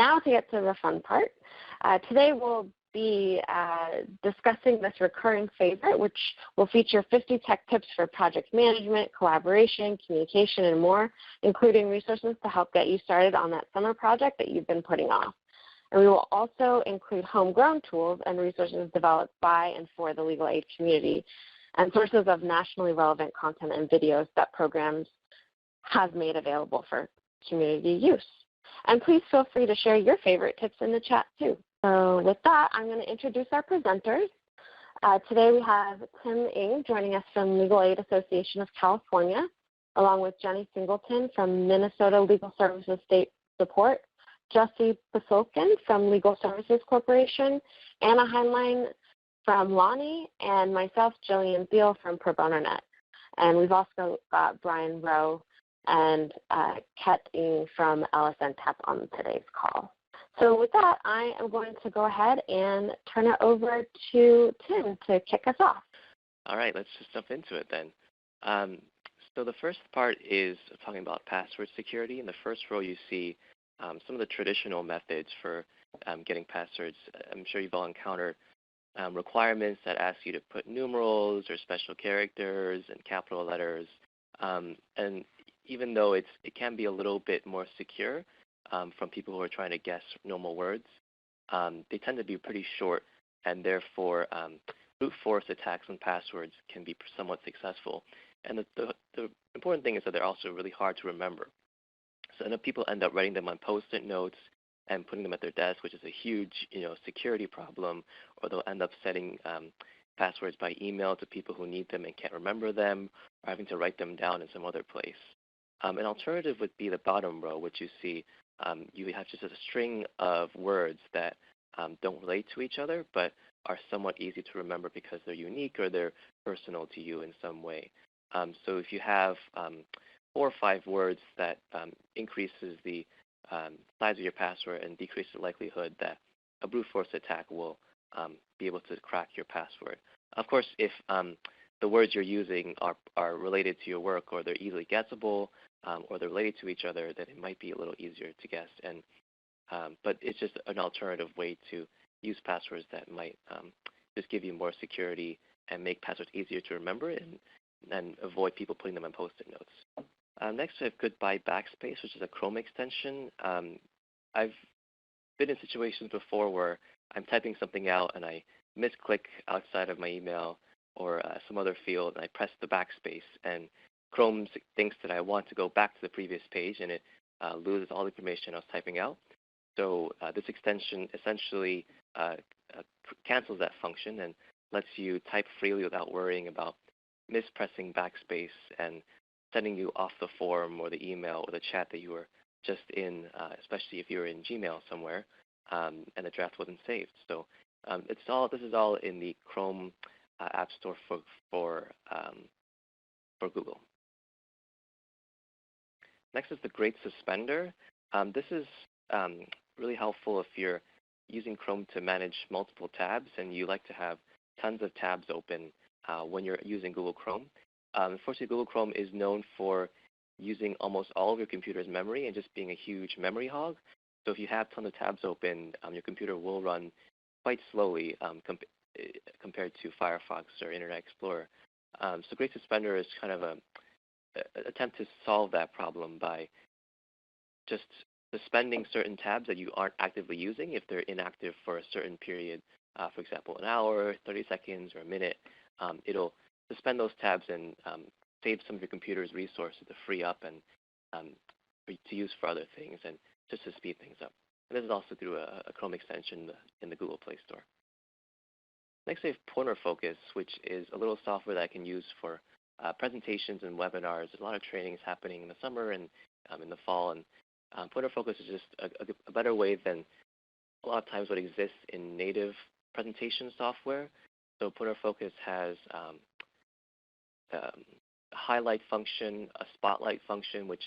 now to get to the fun part. Today we'll be discussing this recurring favorite, which will feature 50 tech tips for project management, collaboration, communication, and more, including resources to help get you started on that summer project that you've been putting off. And we will also include homegrown tools and resources developed by and for the legal aid community, and sources of nationally relevant content and videos that programs have made available for community use. And please feel free to share your favorite tips in the chat too. So with that, I'm going to introduce our presenters. Today we have Ket Ng joining us from Legal Aid Association of California, along with Jenny Singleton from Minnesota Legal Services State Support, Jessie Posilkin from Legal Services Corporation, Anna Hineline from LawNY, and myself, Jillian Theil from Pro Bono Net. And we've also got Brian Rowe and Ket Ng from LSNTAP on today's call. So with that, I am going to go ahead and turn it over to Tim to kick us off. All right, let's just jump into it then. So the first part is talking about password security. In the first row, you see some of the traditional methods for getting passwords. I'm sure you've all encountered requirements that ask you to put numerals or special characters and capital letters. And even though it can be a little bit more secure from people who are trying to guess normal words, they tend to be pretty short, and therefore brute force attacks on passwords can be somewhat successful. And the important thing is that they're also really hard to remember. So people end up writing them on Post-it notes and putting them at their desk, which is a huge security problem, or they'll end up setting passwords by email to people who need them and can't remember them, or having to write them down in some other place. An alternative would be the bottom row, which you see you have just a string of words that don't relate to each other, but are somewhat easy to remember because they're unique or they're personal to you in some way. So if you have 4 or 5 words that increases the size of your password and decreases the likelihood that a brute force attack will be able to crack your password. Of course, if the words you're using are related to your work, or they're easily guessable, or they're related to each other, then it might be a little easier to guess. And but it's just an alternative way to use passwords that might just give you more security and make passwords easier to remember, and avoid people putting them on Post-it notes. Next, we have Goodbye Backspace, which is a Chrome extension. I've been in situations before where I'm typing something out and I misclick outside of my email or some other field, and I press the backspace, and Chrome thinks that I want to go back to the previous page, and it loses all the information I was typing out. So this extension essentially cancels that function and lets you type freely without worrying about mispressing backspace and sending you off the form or the email or the chat that you were just in, especially if you were in Gmail somewhere and the draft wasn't saved. So this is all in the Chrome App Store for Google. Next is the Great Suspender. This is really helpful if you're using Chrome to manage multiple tabs and you like to have tons of tabs open when you're using Google Chrome. Unfortunately, Google Chrome is known for using almost all of your computer's memory and just being a huge memory hog. So if you have tons of tabs open, your computer will run quite slowly compared to Firefox or Internet Explorer. So Great Suspender is kind of an attempt to solve that problem by just suspending certain tabs that you aren't actively using if they're inactive for a certain period, for example, an hour, 30 seconds, or a minute. It'll suspend those tabs and save some of your computer's resources to free up and to use for other things and just to speed things up. And this is also through a Chrome extension in the Google Play Store. Next, we have PointerFocus, which is a little software that I can use for presentations and webinars. There's a lot of trainings happening in the summer and in the fall, and PointerFocus is just a better way than a lot of times what exists in native presentation software. So PointerFocus has a highlight function, a spotlight function, which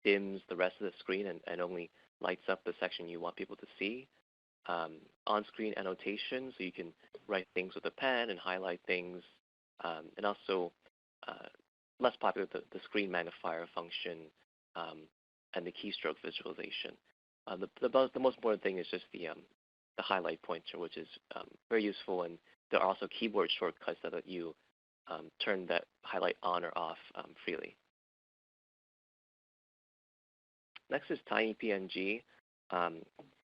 dims the rest of the screen and only lights up the section you want people to see. On-screen annotation, so you can write things with a pen and highlight things, and also less popular, the screen magnifier function and the keystroke visualization. The most important thing is just the highlight pointer, which is very useful, and there are also keyboard shortcuts that let you turn that highlight on or off freely. Next is tinyPNG.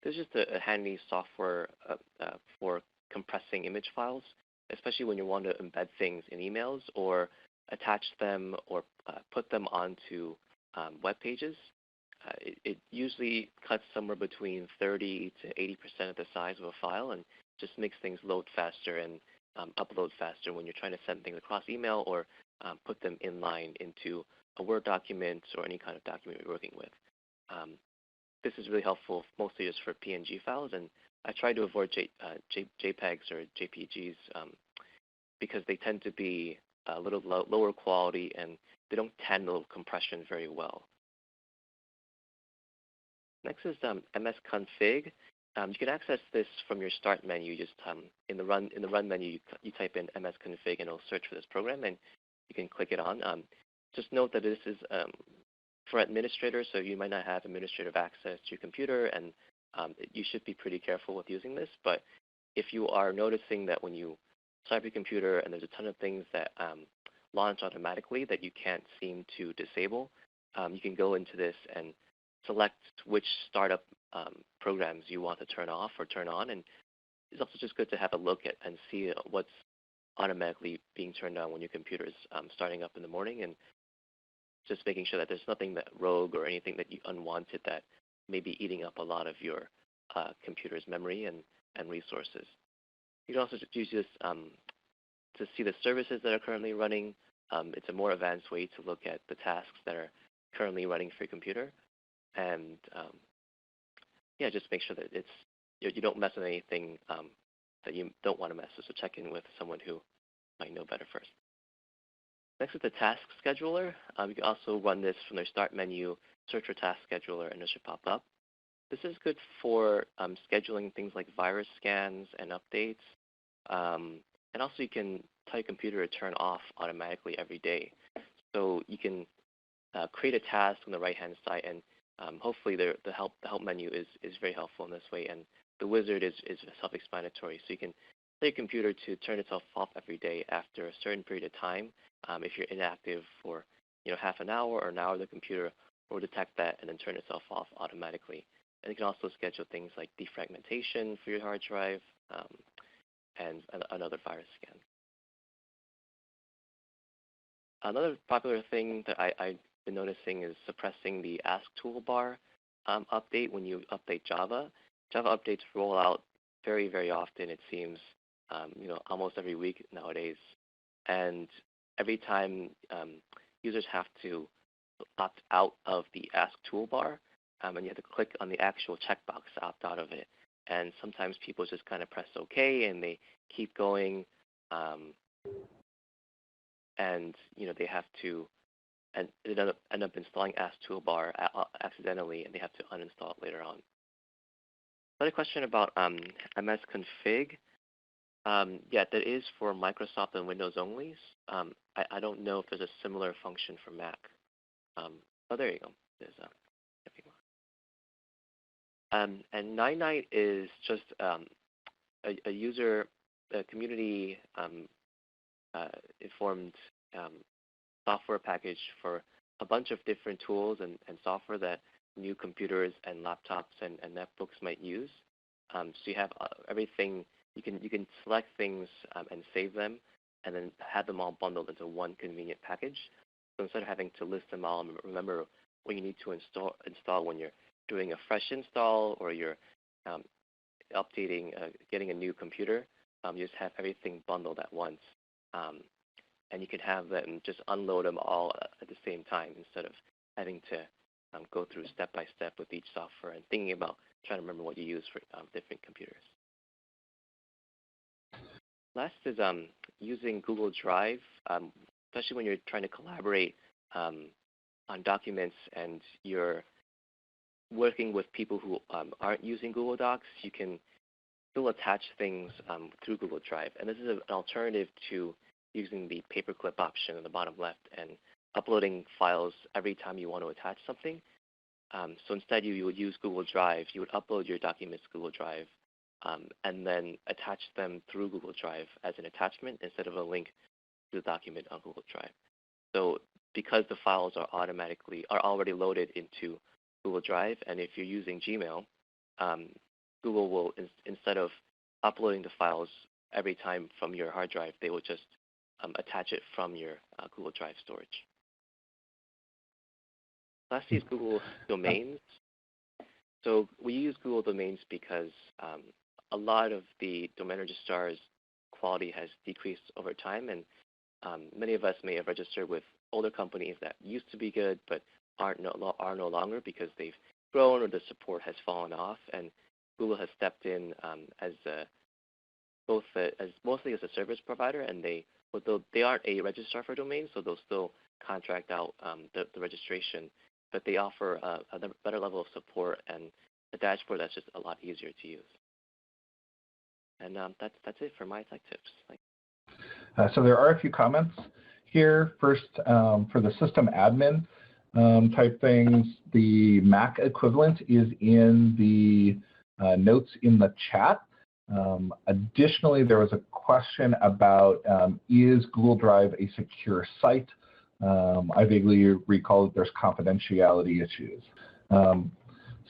This is just a handy software for compressing image files, especially when you want to embed things in emails or attach them or put them onto web pages. It usually cuts somewhere between 30 to 80% of the size of a file and just makes things load faster and upload faster when you're trying to send things across email or put them inline into a Word document or any kind of document you're working with. This is really helpful mostly just for PNG files, and I try to avoid JPEGs or JPGs because they tend to be a little lower quality and they don't handle compression very well. Next is Msconfig. You can access this from your Start menu. Just in the Run menu, you type in Msconfig and it'll search for this program, and you can click it on. Just note that this is for administrators, so you might not have administrative access to your computer, and you should be pretty careful with using this. But if you are noticing that when you start your computer and there's a ton of things that launch automatically that you can't seem to disable, you can go into this and select which startup programs you want to turn off or turn on. And it's also just good to have a look at and see what's automatically being turned on when your computer is starting up in the morning, and just making sure that there's nothing that rogue or anything that you unwanted that may be eating up a lot of your computer's memory and resources. You can also use this to see the services that are currently running. It's a more advanced way to look at the tasks that are currently running for your computer. And yeah, just make sure that you don't mess with anything that you don't want to mess with. So check in with someone who might know better first. Next is the Task Scheduler. You can also run this from their Start menu, search for Task Scheduler, and it should pop up. This is good for scheduling things like virus scans and updates. And also you can tell your computer to turn off automatically every day. So you can create a task on the right-hand side, and hopefully the help menu is very helpful in this way. And the wizard is self-explanatory. So you can tell your computer to turn itself off every day after a certain period of time. If you're inactive for half an hour or an hour, the computer will detect that and then turn itself off automatically. And you can also schedule things like defragmentation for your hard drive and another virus scan. Another popular thing that I've been noticing is suppressing the Ask Toolbar update when you update Java. Java updates roll out very, very often, it seems, almost every week nowadays. And every time users have to opt out of the Ask Toolbar, and you have to click on the actual checkbox to opt out of it. And sometimes people just kind of press OK and they keep going, and they have to, and it end up installing Ask Toolbar accidentally, and they have to uninstall it later on. Another question about Msconfig. Yeah, that is for Microsoft and Windows only. I don't know if there's a similar function for Mac. Oh, there you go. There's and Ninite is just a user, a community informed software package for a bunch of different tools and software that new computers and laptops and netbooks might use. So you have everything. You can select things and save them, and then have them all bundled into one convenient package. So instead of having to list them all and remember what you need to install when you're doing a fresh install or you're updating, getting a new computer, you just have everything bundled at once. And you can have them just unload them all at the same time instead of having to go through step by step with each software and thinking about trying to remember what you use for different computers. Last is using Google Drive, especially when you're trying to collaborate on documents and you're working with people who aren't using Google Docs. You can still attach things through Google Drive. And this is an alternative to using the paperclip option in the bottom left and uploading files every time you want to attach something. So instead, you would use Google Drive. You would upload your documents to Google Drive, and then attach them through Google Drive as an attachment instead of a link to the document on Google Drive. So because the files are already loaded into Google Drive, and if you're using Gmail, Google will, instead of uploading the files every time from your hard drive, they will just attach it from your Google Drive storage. Lastly is Google Domains. So we use Google Domains because a lot of the domain registrar's quality has decreased over time, and many of us may have registered with older companies that used to be good but are no longer because they've grown or the support has fallen off, and Google has stepped in as mostly as a service provider, and although they aren't a registrar for domains, so they'll still contract out the registration, but they offer a better level of support and a dashboard that's just a lot easier to use. And that's it for my tech tips. So there are a few comments here. First, for the system admin type things, the Mac equivalent is in the notes in the chat. Additionally, there was a question about is Google Drive a secure site? I vaguely recall that there's confidentiality issues.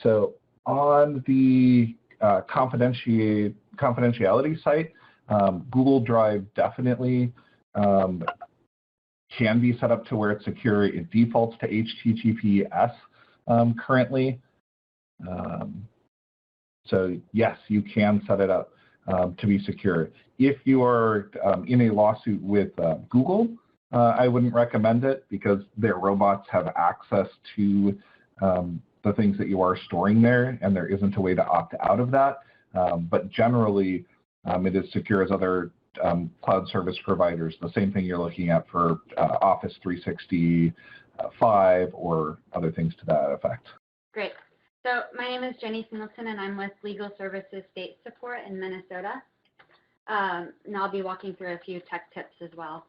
So on the confidentiality site, Google Drive definitely can be set up to where it's secure. It defaults to HTTPS currently. So yes, you can set it up to be secure. If you are in a lawsuit with Google, I wouldn't recommend it because their robots have access to the things that you are storing there, and there isn't a way to opt out of that. But generally, it is secure as other cloud service providers, the same thing you're looking at for Office 365 or other things to that effect. Great. So my name is Jenny Singleton, and I'm with Legal Services State Support in Minnesota. And I'll be walking through a few tech tips as well.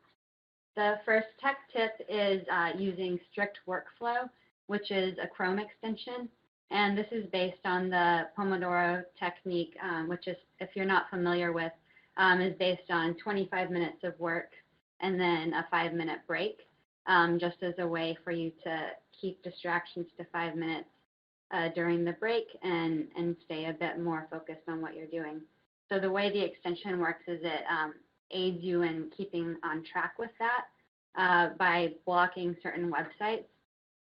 The first tech tip is using strict workflow, which is a Chrome extension. And this is based on the Pomodoro technique, which is, if you're not familiar with, is based on 25 minutes of work and then a 5-minute break, just as a way for you to keep distractions to 5 minutes during the break and stay a bit more focused on what you're doing. So the way the extension works is it aids you in keeping on track with that by blocking certain websites.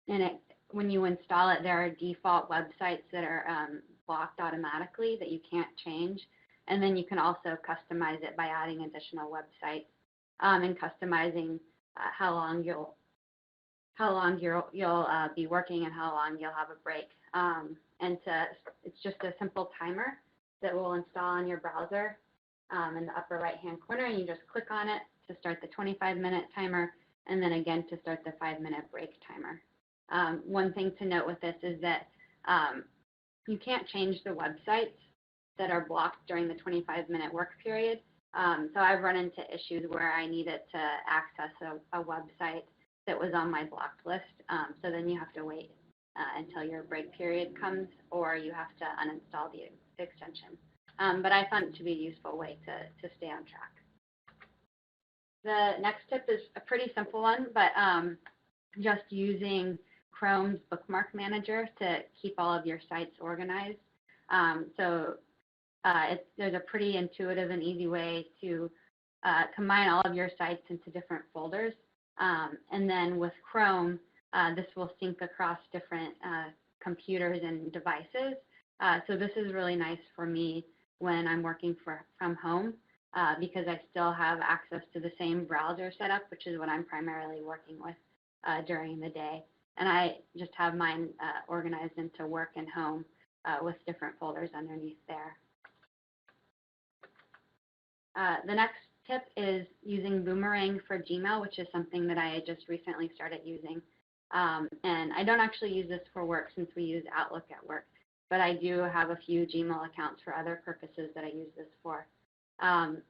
And when you install it, there are default websites that are blocked automatically that you can't change. And then you can also customize it by adding additional websites and customizing how long you'll be working and how long you'll have a break. It's just a simple timer that will install on your browser in the upper right-hand corner, and you just click on it to start the 25-minute timer, and then again to start the 5-minute break timer. One thing to note with this is that you can't change the websites that are blocked during the 25-minute work period. So I've run into issues where I needed to access a website that was on my blocked list. So then you have to wait until your break period comes, or you have to uninstall the extension. But I found it to be a useful way to stay on track. The next tip is a pretty simple one, but just using Chrome's Bookmark Manager to keep all of your sites organized. There's a pretty intuitive and easy way to combine all of your sites into different folders. And then with Chrome, this will sync across different computers and devices. So this is really nice for me when I'm working from home because I still have access to the same browser setup, which is what I'm primarily working with during the day. And I just have mine organized into work and home with different folders underneath there. The next tip is using Boomerang for Gmail, which is something that I just recently started using. And I don't actually use this for work since we use Outlook at work, but I do have a few Gmail accounts for other purposes that I use this for. And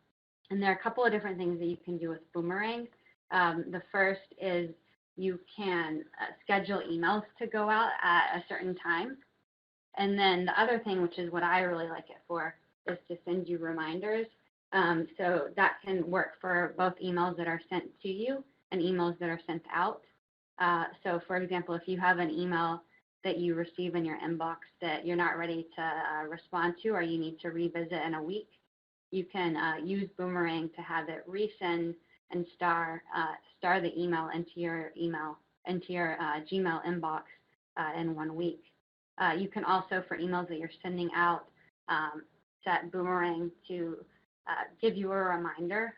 there are a couple of different things that you can do with Boomerang. The first is you can schedule emails to go out at a certain time. And then the other thing, which is what I really like it for, is to send you reminders. So that can work for both emails that are sent to you and emails that are sent out. So for example, if you have an email that you receive in your inbox that you're not ready to respond to, or you need to revisit in a week, you can use Boomerang to have it resend and star the email into your Gmail inbox in 1 week. You can also, for emails that you're sending out, set Boomerang to give you a reminder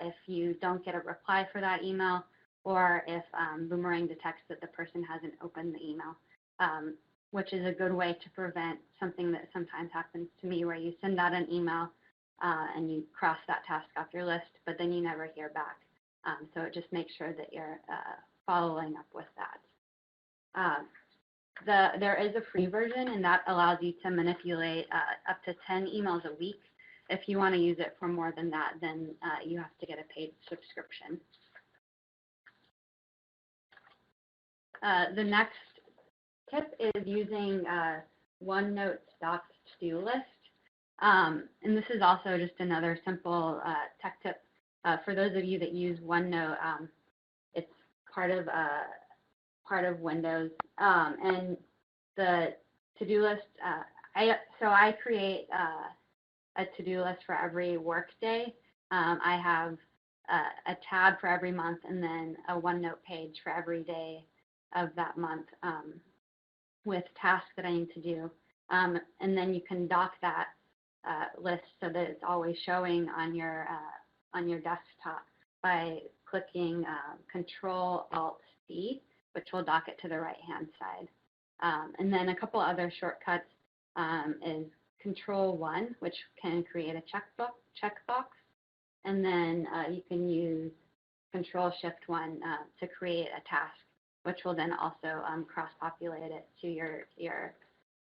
if you don't get a reply for that email, or if Boomerang detects that the person hasn't opened the email, which is a good way to prevent something that sometimes happens to me, where you send out an email and you cross that task off your list, but then you never hear back. So it just makes sure that you're following up with that. There is a free version, and that allows you to manipulate up to 10 emails a week. If you want to use it for more than that, then you have to get a paid subscription. The next tip is using OneNote's doc to-do list. And this is also just another simple tech tip. For those of you that use OneNote, it's part of Windows. And the to-do list, I create a to-do list for every workday. I have a tab for every month, and then a OneNote page for every day of that month with tasks that I need to do. And then you can dock that list so that it's always showing on your desktop by clicking Control-Alt-C, which will dock it to the right-hand side. And then a couple other shortcuts is Control-1, which can create a checkbox. And then you can use Control-Shift-1 to create a task, which will then also cross-populate it to your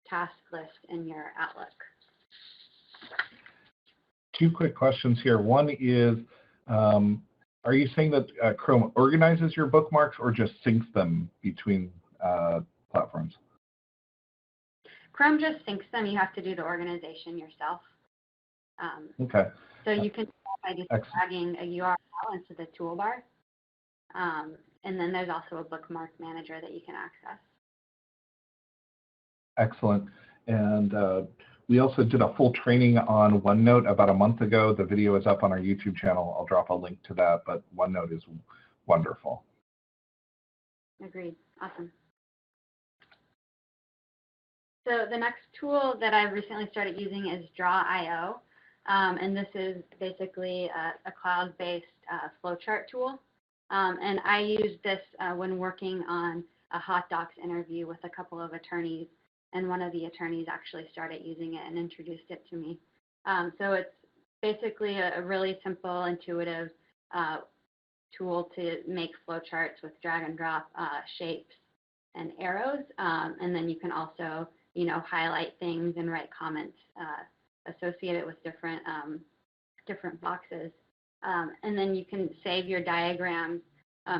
task list in your Outlook. 2 quick questions here. One is, are you saying that Chrome organizes your bookmarks or just syncs them between platforms? Chrome just syncs them. You have to do the organization yourself. Okay. So you can by just dragging a URL into the toolbar. And then there's also a bookmark manager that you can access. Excellent. And we also did a full training on OneNote about a month ago. The video is up on our YouTube channel. I'll drop a link to that, but OneNote is wonderful. Agreed. Awesome. So the next tool that I've recently started using is Draw.io. And this is basically a cloud-based flowchart tool. And I used this when working on a hot docs interview with a couple of attorneys, and one of the attorneys actually started using it and introduced it to me. So it's basically a really simple, intuitive tool to make flowcharts with drag and drop shapes and arrows. And then you can also, highlight things and write comments associated with different boxes. And then you can save your diagrams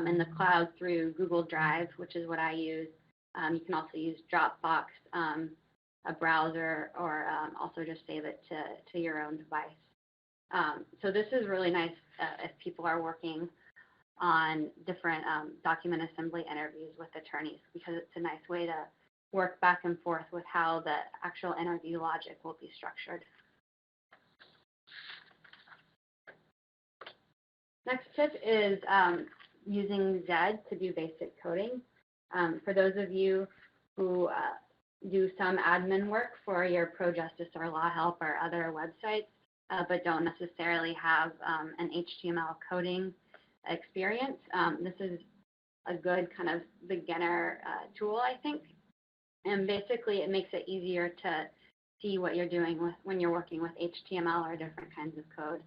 in the cloud through Google Drive, which is what I use. You can also use Dropbox, a browser, or also just save it to your own device. So this is really nice if people are working on different document assembly interviews with attorneys, because it's a nice way to work back and forth with how the actual interview logic will be structured. Next tip is using Zed to do basic coding. For those of you who do some admin work for your pro-justice or law help or other websites, but don't necessarily have an HTML coding experience, this is a good kind of beginner tool, I think. And basically, it makes it easier to see what you're doing when you're working with HTML or different kinds of code.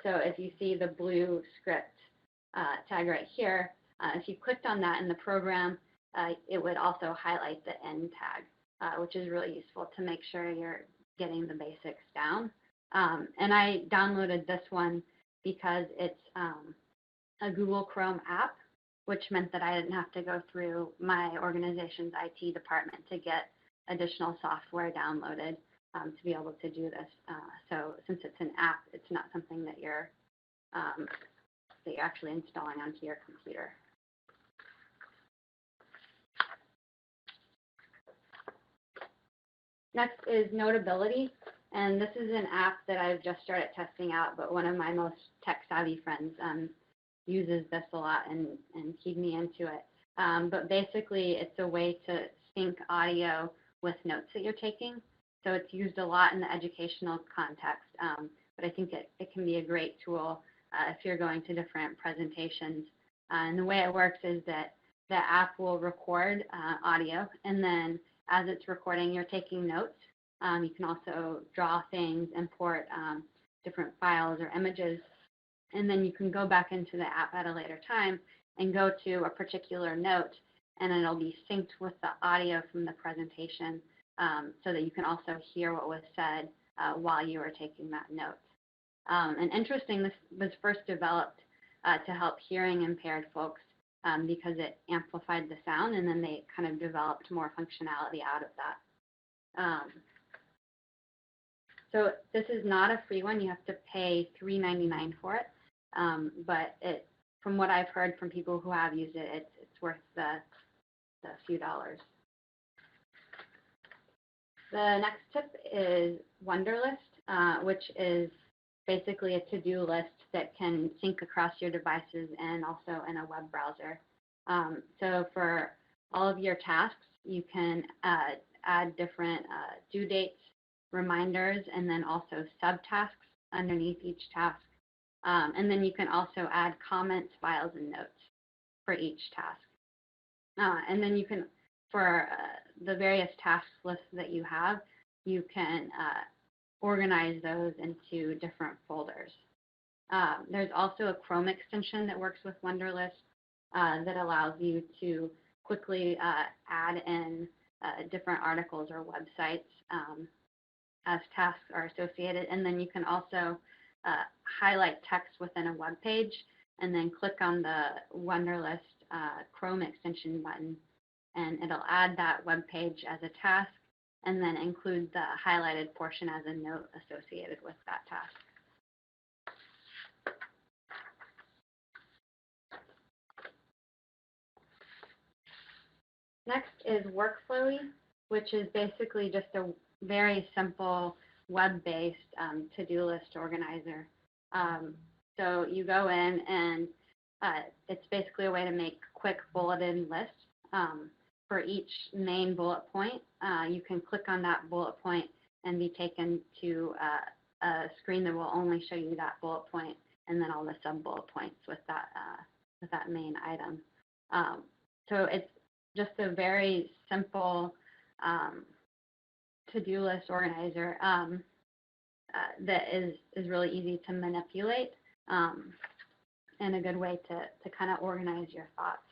So if you see the blue script tag right here, if you clicked on that in the program, it would also highlight the end tag, which is really useful to make sure you're getting the basics down. And I downloaded this one because it's a Google Chrome app. which meant that I didn't have to go through my organization's IT department to get additional software downloaded to be able to do this. So since it's an app, it's not something that you're actually installing onto your computer. Next is Notability, and this is an app that I've just started testing out, but one of my most tech-savvy friends uses this a lot and keyed me into it. But basically, it's a way to sync audio with notes that you're taking. So it's used a lot in the educational context, but I think it can be a great tool if you're going to different presentations. And the way it works is that the app will record audio, and then as it's recording, you're taking notes. You can also draw things, import different files or images, and then you can go back into the app at a later time and go to a particular note, and it'll be synced with the audio from the presentation so that you can also hear what was said while you were taking that note. And interesting, this was first developed to help hearing impaired folks because it amplified the sound, and then they kind of developed more functionality out of that. So this is not a free one. You have to pay $3.99 for it. But from what I've heard from people who have used it, it's worth the few dollars. The next tip is Wunderlist, which is basically a to-do list that can sync across your devices and also in a web browser. So for all of your tasks, you can add different due dates, reminders, and then also subtasks underneath each task. And then you can also add comments, files, and notes for each task. And then you can, for the various task lists that you have, you can organize those into different folders. There's also a Chrome extension that works with Wunderlist that allows you to quickly add in different articles or websites as tasks are associated. And then you can also highlight text within a web page and then click on the Wunderlist Chrome extension button, and it'll add that web page as a task and then include the highlighted portion as a note associated with that task. Next is Workflowy, which is basically just a very simple web-based to-do list organizer. So you go in and it's basically a way to make quick bulleted lists. For each main bullet point, you can click on that bullet point and be taken to a screen that will only show you that bullet point and then all the sub-bullet points with that main item. So it's just a very simple to-do list organizer that is really easy to manipulate and a good way to kind of organize your thoughts.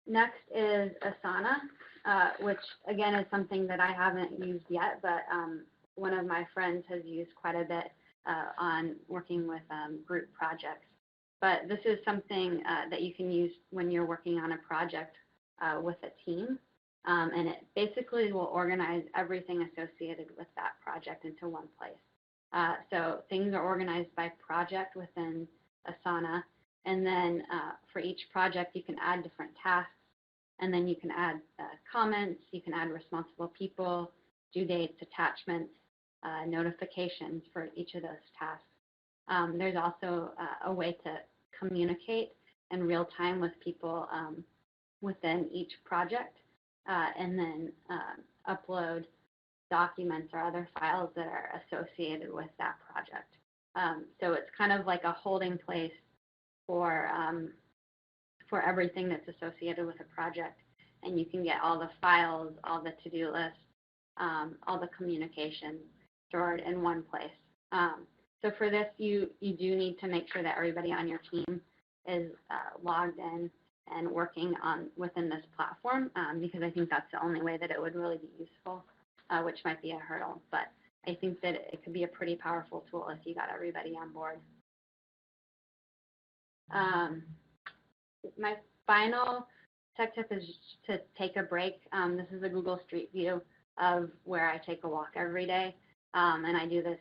Next is Asana, which again is something that I haven't used yet, but one of my friends has used quite a bit on working with group projects. But this is something that you can use when you're working on a project with a team, and it basically will organize everything associated with that project into one place. So things are organized by project within Asana, and then for each project you can add different tasks, and then you can add comments, you can add responsible people, due dates, attachments, notifications for each of those tasks. There's also a way to communicate in real time with people within each project, and then upload documents or other files that are associated with that project. So it's kind of like a holding place for everything that's associated with a project, and you can get all the files, all the to-do lists, all the communication stored in one place. So for this, you do need to make sure that everybody on your team is logged in and working within this platform, because I think that's the only way that it would really be useful, which might be a hurdle. But I think that it could be a pretty powerful tool if you got everybody on board. My final tech tip is to take a break. This is a Google Street View of where I take a walk every day. And I do this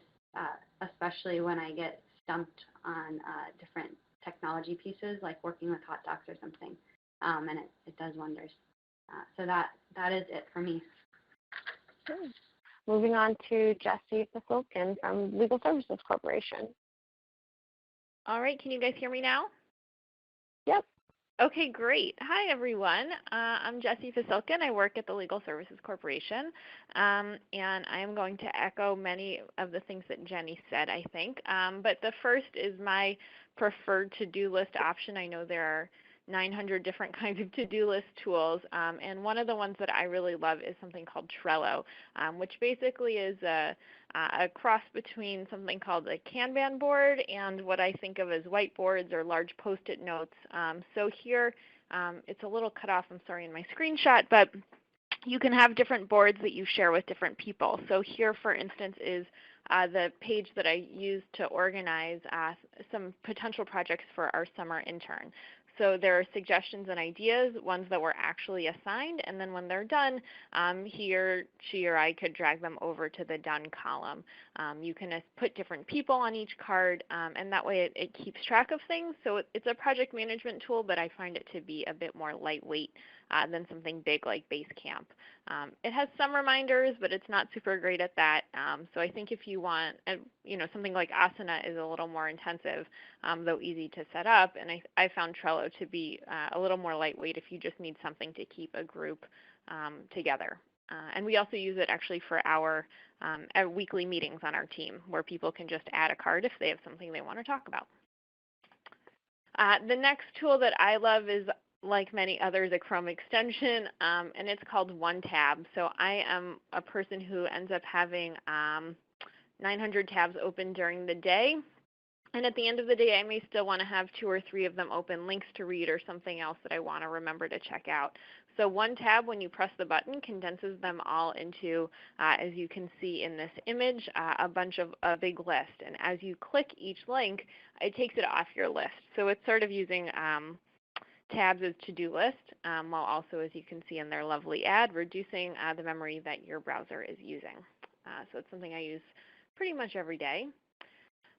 especially when I get stumped on different technology pieces, like working with hot docs or something. And it does wonders. So that is it for me. Good. Moving on to Jessie Posilkin from Legal Services Corporation. All right, can you guys hear me now? Yep. Okay, great. Hi, everyone. I'm Jessie Posilkin. I work at the Legal Services Corporation, and I am going to echo many of the things that Jenny said, I think. But the first is my preferred to-do list option. I know there are 900 different kinds of to-do list tools, and one of the ones that I really love is something called Trello, which basically is a cross between something called a Kanban board and what I think of as whiteboards or large Post-it notes. So here, it's a little cut off, I'm sorry, in my screenshot, but you can have different boards that you share with different people. So here, for instance, is the page that I used to organize some potential projects for our summer intern. So there are suggestions and ideas, ones that were actually assigned, and then when they're done, she or I could drag them over to the done column. You can put different people on each card, and that way it keeps track of things. So it's a project management tool, but I find it to be a bit more lightweight than something big like Basecamp. It has some reminders, but it's not super great at that. So I think if you want, something like Asana is a little more intensive, though easy to set up. And I found Trello to be a little more lightweight if you just need something to keep a group together. And we also use it actually for our weekly meetings on our team, where people can just add a card if they have something they want to talk about. The next tool that I love is, like many others, a Chrome extension, and it's called OneTab. So I am a person who ends up having 900 tabs open during the day. And at the end of the day, I may still want to have 2 or 3 of them open, links to read or something else that I want to remember to check out. So OneTab, when you press the button, condenses them all into, as you can see in this image, a big list. And as you click each link, it takes it off your list. So it's sort of using tabs as to-do list, while also, as you can see in their lovely ad, reducing the memory that your browser is using. So it's something I use pretty much every day.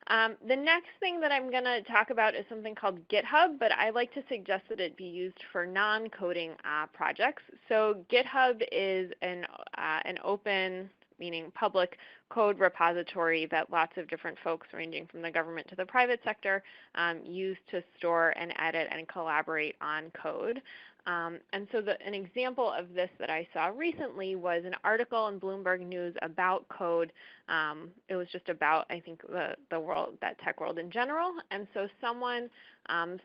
The next thing that I'm going to talk about is something called Github, but I like to suggest that it be used for non-coding projects. So Github is an open, meaning public, code repository that lots of different folks ranging from the government to the private sector use to store and edit and collaborate on code. And so an example of this that I saw recently was an article in Bloomberg News about code. It was just about, I think, the world, that tech world in general. And so someone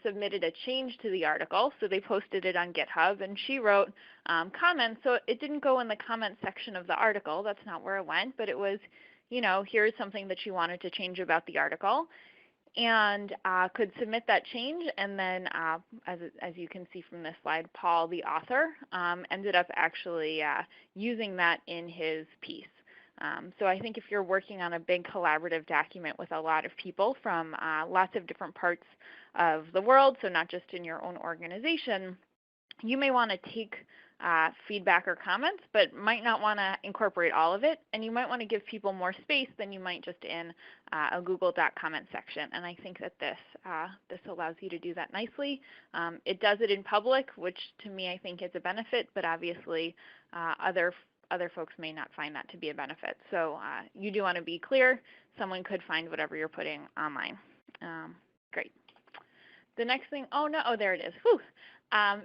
submitted a change to the article, so they posted it on GitHub, and she wrote comments. So it didn't go in the comment section of the article. That's not where it went, but it was, here's something that she wanted to change about the article, and could submit that change. And then, as you can see from this slide, Paul, the author, ended up actually using that in his piece. So I think if you're working on a big collaborative document with a lot of people from lots of different parts of the world, so not just in your own organization, you may want to take feedback or comments, but might not want to incorporate all of it, and you might want to give people more space than you might just in a Google Doc comment section. And I think that this allows you to do that nicely. It does it in public, which to me I think is a benefit, but obviously other folks may not find that to be a benefit. So you do want to be clear. Someone could find whatever you're putting online. Great. The next thing, there it is.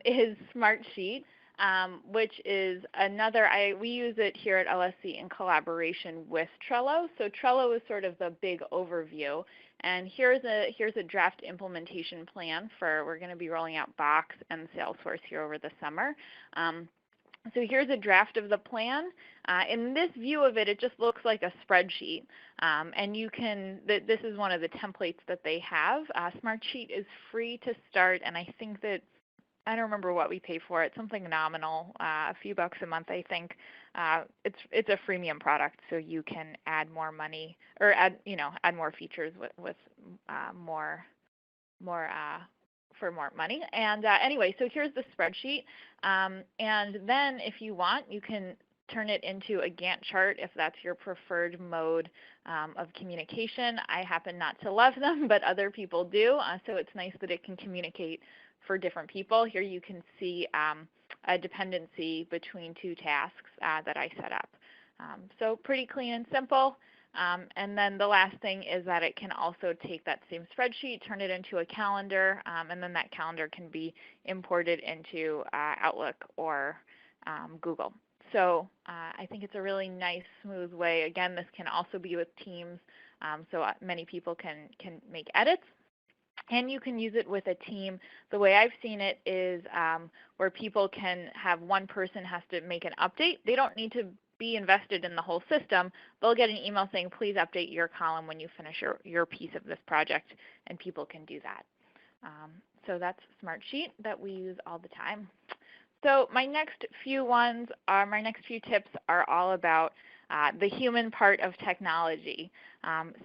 Is Smartsheet, which is another, we use it here at LSC in collaboration with Trello. So Trello is sort of the big overview. And here's a draft implementation plan we're going to be rolling out Box and Salesforce here over the summer. So here's a draft of the plan. In this view of it, it just looks like a spreadsheet. And this is one of the templates that they have. Smartsheet is free to start, and I think that I don't remember what we pay for it, something nominal, a few bucks a month, I think. It's a freemium product, so you can add more money or add more features with more for more money. And anyway, so here's the spreadsheet. And then if you want, you can turn it into a Gantt chart if that's your preferred mode of communication. I happen not to love them, but other people do. So it's nice that it can communicate for different people. Here you can see a dependency between two tasks that I set up. So pretty clean and simple. And then the last thing is that it can also take that same spreadsheet, turn it into a calendar, and then that calendar can be imported into Outlook or Google. So I think it's a really nice, smooth way. Again, this can also be with Teams, so many people can make edits. And you can use it with a team. The way I've seen it is where people can have one person has to make an update. They don't need to be invested in the whole system. They'll get an email saying, please update your column when you finish your piece of this project, and people can do that. So that's Smartsheet that we use all the time. So my next few tips are all about the human part of technology.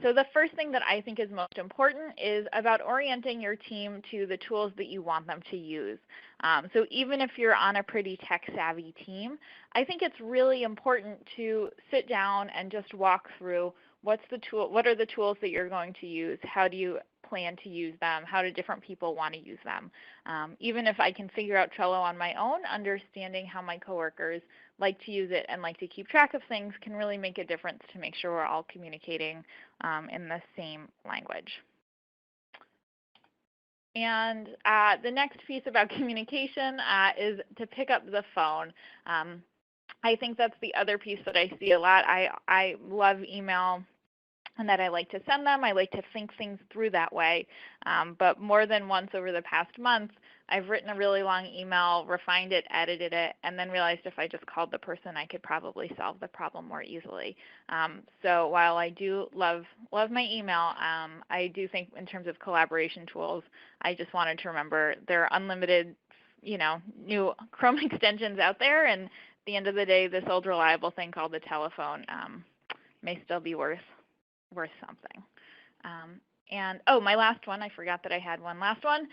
So the first thing that I think is most important is about orienting your team to the tools that you want them to use. So even if you're on a pretty tech-savvy team, I think it's really important to sit down and just walk through what are the tools that you're going to use, how do you plan to use them, how do different people want to use them. Even if I can figure out Trello on my own, understanding how my coworkers like to use it and like to keep track of things can really make a difference to make sure we're all communicating in the same language. And the next piece about communication is to pick up the phone. I think that's the other piece that I see a lot. I love email and that I like to send them. I like to think things through that way. But more than once over the past month, I've written a really long email, refined it, edited it, and then realized if I just called the person, I could probably solve the problem more easily. So while I do love my email, I do think in terms of collaboration tools, I just wanted to remember there are unlimited, new Chrome extensions out there, and at the end of the day, this old reliable thing called the telephone may still be worth something. And my last one, I forgot that I had one last one.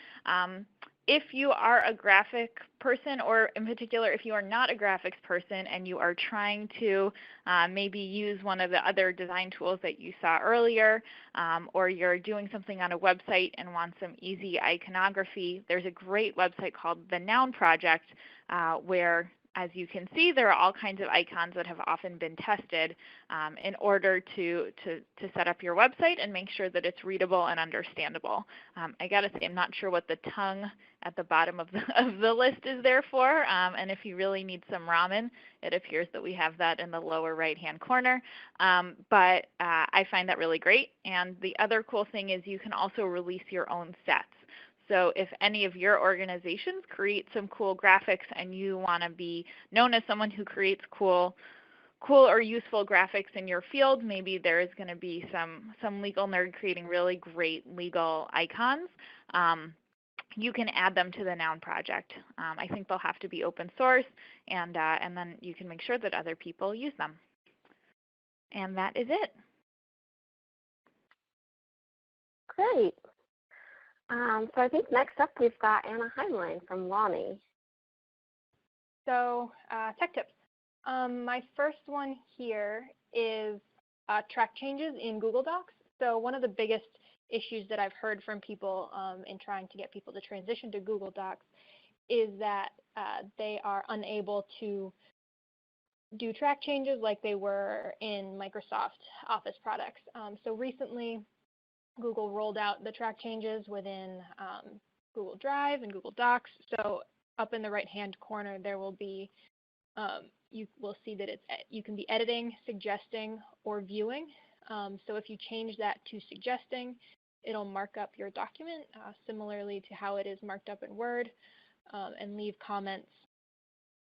If you are a graphic person, or in particular, if you are not a graphics person and you are trying to maybe use one of the other design tools that you saw earlier, or you're doing something on a website and want some easy iconography, there's a great website called The Noun Project where, as you can see, there are all kinds of icons that have often been tested in order to set up your website and make sure that it's readable and understandable. I gotta say, I'm not sure what the tongue at the bottom of the list is there for, and if you really need some ramen, it appears that we have that in the lower right-hand corner, but I find that really great. And the other cool thing is you can also release your own sets. So if any of your organizations create some cool graphics and you want to be known as someone who creates cool or useful graphics in your field, maybe there is going to be some legal nerd creating really great legal icons, you can add them to the Noun project. I think they'll have to be open source, and then you can make sure that other people use them. And that is it. Great. So I think next up we've got Anna Hineline from LawNY. So tech tips. My first one here is track changes in Google Docs. So one of the biggest issues that I've heard from people in trying to get people to transition to Google Docs is that they are unable to do track changes like they were in Microsoft Office products. So recently, Google rolled out the track changes within Google Drive and Google Docs. So up in the right-hand corner, there will be, you will see that you can be editing, suggesting, or viewing. So if you change that to suggesting, it'll mark up your document similarly to how it is marked up in Word, and leave comments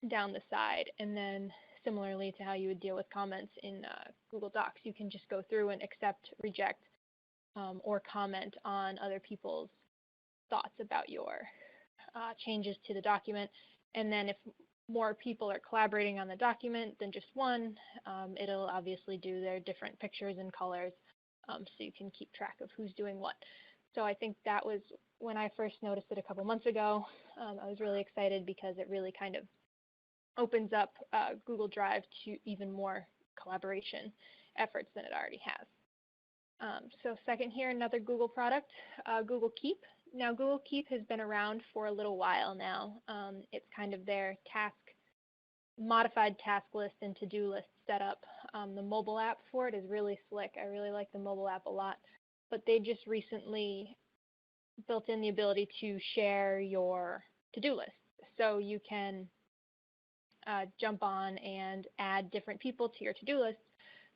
down the side. And then similarly to how you would deal with comments in Google Docs, you can just go through and accept, reject, or comment on other people's thoughts about your changes to the document. And then if more people are collaborating on the document than just one, it'll obviously do their different pictures and colors, so you can keep track of who's doing what. So I think that was when I first noticed it a couple months ago. I was really excited because it really kind of opens up Google Drive to even more collaboration efforts than it already has. So second here, another Google product, Google Keep. Now, Google Keep has been around for a little while now. It's kind of their modified task list and to-do list setup. The mobile app for it is really slick. I really like the mobile app a lot. But they just recently built in the ability to share your to-do list. So you can jump on and add different people to your to-do list.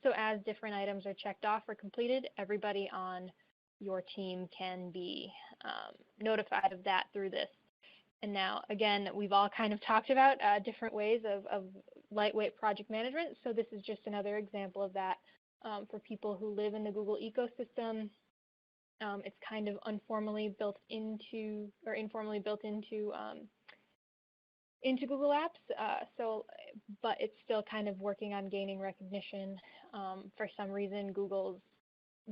So as different items are checked off or completed, everybody on your team can be notified of that through this. And now, again, we've all kind of talked about different ways of lightweight project management. So this is just another example of that for people who live in the Google ecosystem. It's kind of informally built into Google Apps. But it's still kind of working on gaining recognition. For some reason, Google's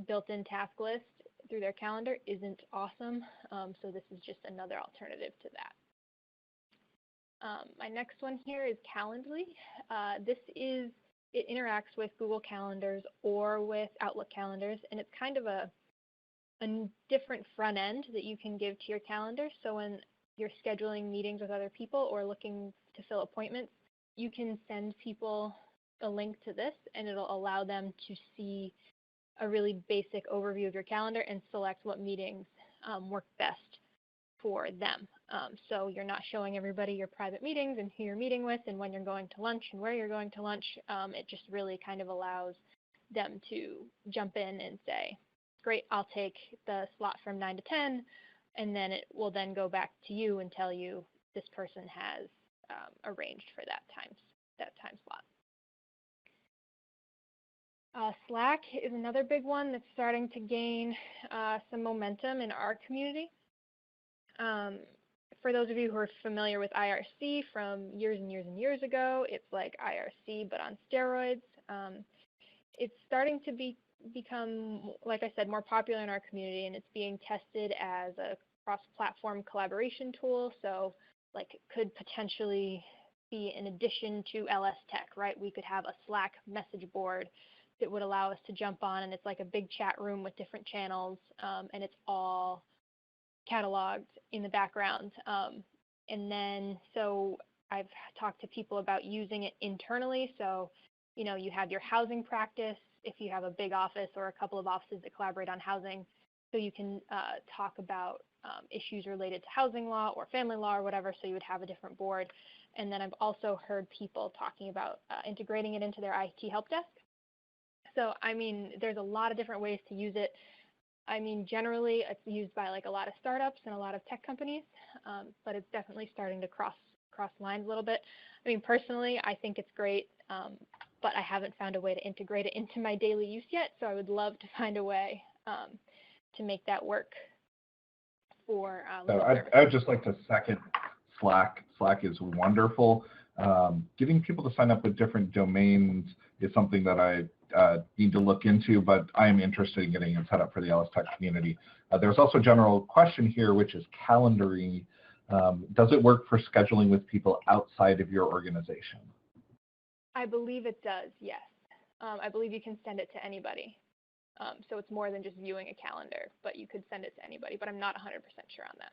built-in task list through their calendar isn't awesome. So this is just another alternative to that. My next one here is Calendly. It interacts with Google Calendars or with Outlook calendars, and it's kind of a different front end that you can give to your calendar. So when you're scheduling meetings with other people or looking to fill appointments, you can send people a link to this, and it'll allow them to see a really basic overview of your calendar and select what meetings work best for them. So you're not showing everybody your private meetings and who you're meeting with and when you're going to lunch and where you're going to lunch. It just really kind of allows them to jump in and say, great, I'll take the slot from 9 to 10, and then it will then go back to you and tell you this person has arranged for that time slot. Slack is another big one that's starting to gain some momentum in our community. For those of you who are familiar with IRC from years and years and years ago, it's like IRC but on steroids. It's starting to become, like I said, more popular in our community, and it's being tested as a cross-platform collaboration tool. So like it could potentially be in addition to LSTech, right? We could have a Slack message board that would allow us to jump on, and it's like a big chat room with different channels, and it's all cataloged in the background. And then, so I've talked to people about using it internally. So, you know, you have your housing practice, if you have a big office or a couple of offices that collaborate on housing, so you can talk about issues related to housing law or family law or whatever, so you would have a different board. And then I've also heard people talking about integrating it into their IT help desk. So, I mean, there's a lot of different ways to use it. I mean, generally, it's used by like a lot of startups and a lot of tech companies, but it's definitely starting to cross lines a little bit. I mean, personally, I think it's great, but I haven't found a way to integrate it into my daily use yet, so I would love to find a way to make that work for I would just like to second Slack. Slack is wonderful. Getting people to sign up with different domains is something that I need to look into, but I am interested in getting it set up for the LSTech community. There's also a general question here, which is Calendly. Does it work for scheduling with people outside of your organization? I believe it does, yes. I believe you can send it to anybody. So it's more than just viewing a calendar, but you could send it to anybody, but I'm not 100% sure on that.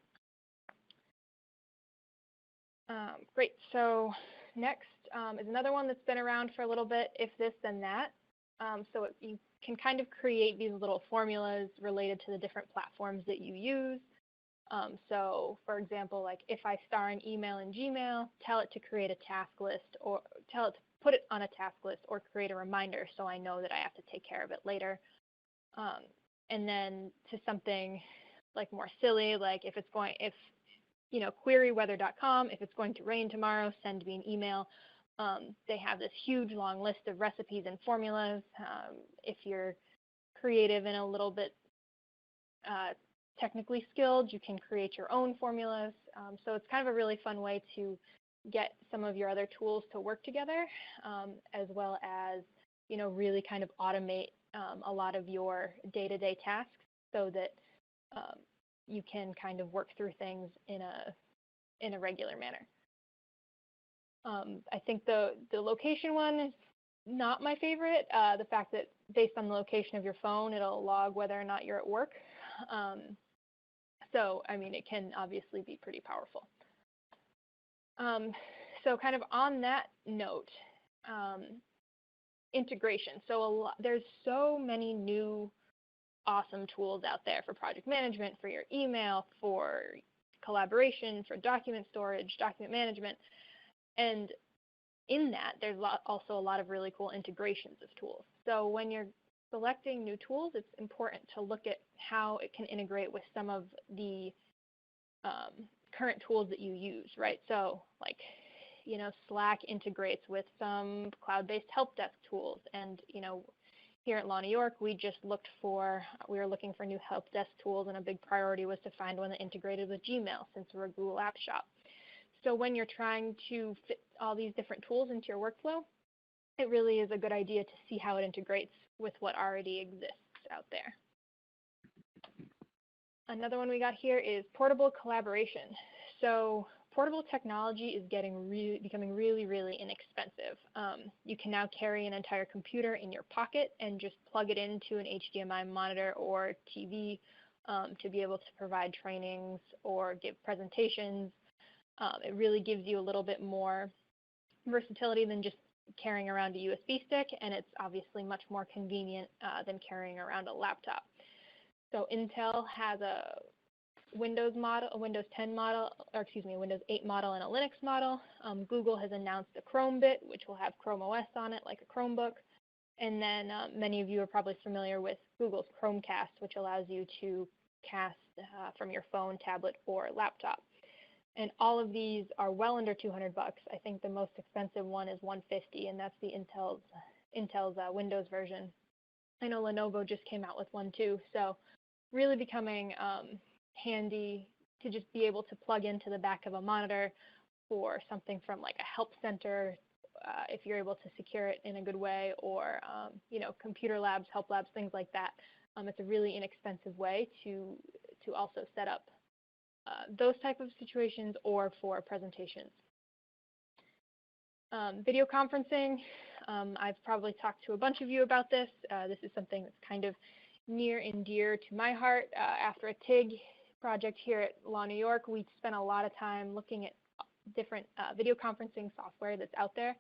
Great, so next is another one that's been around for a little bit, If This Then That. So you can kind of create these little formulas related to the different platforms that you use. So for example, like if I star an email in Gmail, tell it to create a task list, or tell it to put it on a task list, or create a reminder so I know that I have to take care of it later. And then to something like more silly, like if queryweather.com, if it's going to rain tomorrow, send me an email. They have this huge long list of recipes and formulas. If you're creative and a little bit technically skilled, you can create your own formulas. So it's kind of a really fun way to get some of your other tools to work together, as well as, you know, really kind of automate a lot of your day-to-day tasks so that you can kind of work through things in a regular manner. I think the location one is not my favorite. The fact that based on the location of your phone, it'll log whether or not you're at work. So, I mean, it can obviously be pretty powerful. So kind of on that note, integration. So there's so many new awesome tools out there for project management, for your email, for collaboration, for document storage, document management. And in that, there's also a lot of really cool integrations of tools. So when you're selecting new tools, it's important to look at how it can integrate with some of the current tools that you use, right? So like, you know, Slack integrates with some cloud-based help desk tools. And, you know, here at LawNY, we were looking for new help desk tools, and a big priority was to find one that integrated with Gmail since we're a Google App Shop. So when you're trying to fit all these different tools into your workflow, it really is a good idea to see how it integrates with what already exists out there. Another one we got here is portable collaboration. So portable technology is becoming really, really inexpensive. You can now carry an entire computer in your pocket and just plug it into an HDMI monitor or TV to be able to provide trainings or give presentations. It really gives you a little bit more versatility than just carrying around a USB stick, and it's obviously much more convenient than carrying around a laptop. So Intel has a Windows model, a Windows 10 model, or excuse me, a Windows 8 model and a Linux model. Google has announced a Chrome bit, which will have Chrome OS on it, like a Chromebook. And then many of you are probably familiar with Google's Chromecast, which allows you to cast from your phone, tablet, or laptop. And all of these are well under $200. I think the most expensive one is $150, and that's the Intel's Windows version. I know Lenovo just came out with one too, so really becoming handy to just be able to plug into the back of a monitor for something from like a help center, if you're able to secure it in a good way, or you know, computer labs, help labs, things like that. It's a really inexpensive way to also set up those type of situations or for presentations. Video conferencing, I've probably talked to a bunch of you about this. This is something that's kind of near and dear to my heart. After a TIG project here at LawNY, we spent a lot of time looking at different video conferencing software that's out there.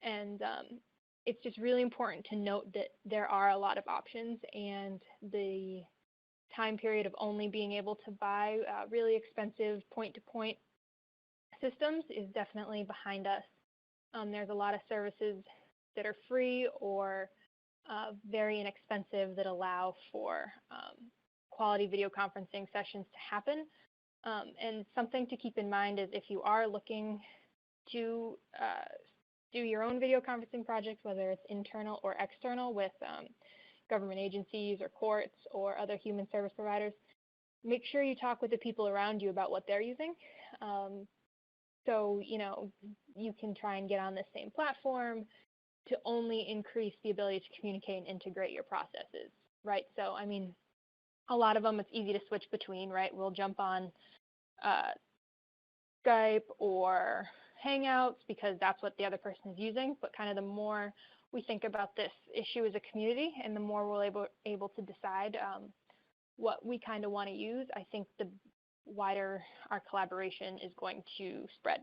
And it's just really important to note that there are a lot of options, and the time period of only being able to buy really expensive point-to-point systems is definitely behind us. There's a lot of services that are free or very inexpensive that allow for quality video conferencing sessions to happen. And something to keep in mind is if you are looking to do your own video conferencing projects, whether it's internal or external with government agencies or courts or other human service providers, make sure you talk with the people around you about what they're using. So, you know, you can try and get on the same platform to only increase the ability to communicate and integrate your processes, right? So, I mean, a lot of them, it's easy to switch between, right? We'll jump on Skype or Hangouts because that's what the other person is using. But kind of the more we think about this issue as a community and the more we're able to decide what we kind of want to use, I think the wider our collaboration is going to spread.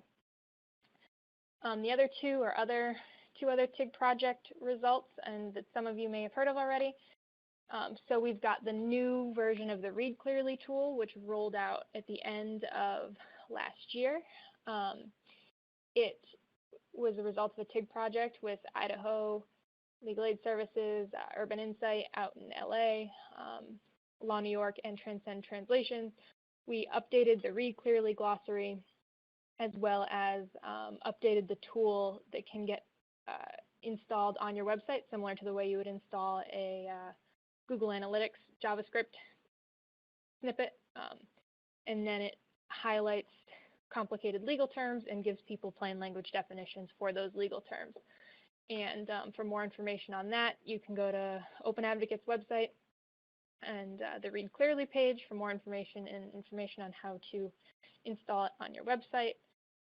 The other two are two other TIG project results, and that some of you may have heard of already. So we've got the new version of the Read Clearly tool, which rolled out at the end of last year. It was a result of a TIG project with Idaho Legal Aid Services, Urban Insight out in LA, LawNY, and Transcend Translations. We updated the Read Clearly glossary, as well as updated the tool that can get installed on your website, similar to the way you would install a Google Analytics JavaScript snippet, and then it highlights complicated legal terms and gives people plain language definitions for those legal terms. And for more information on that, you can go to Open Advocate's website and the Read Clearly page for more information and information on how to install it on your website.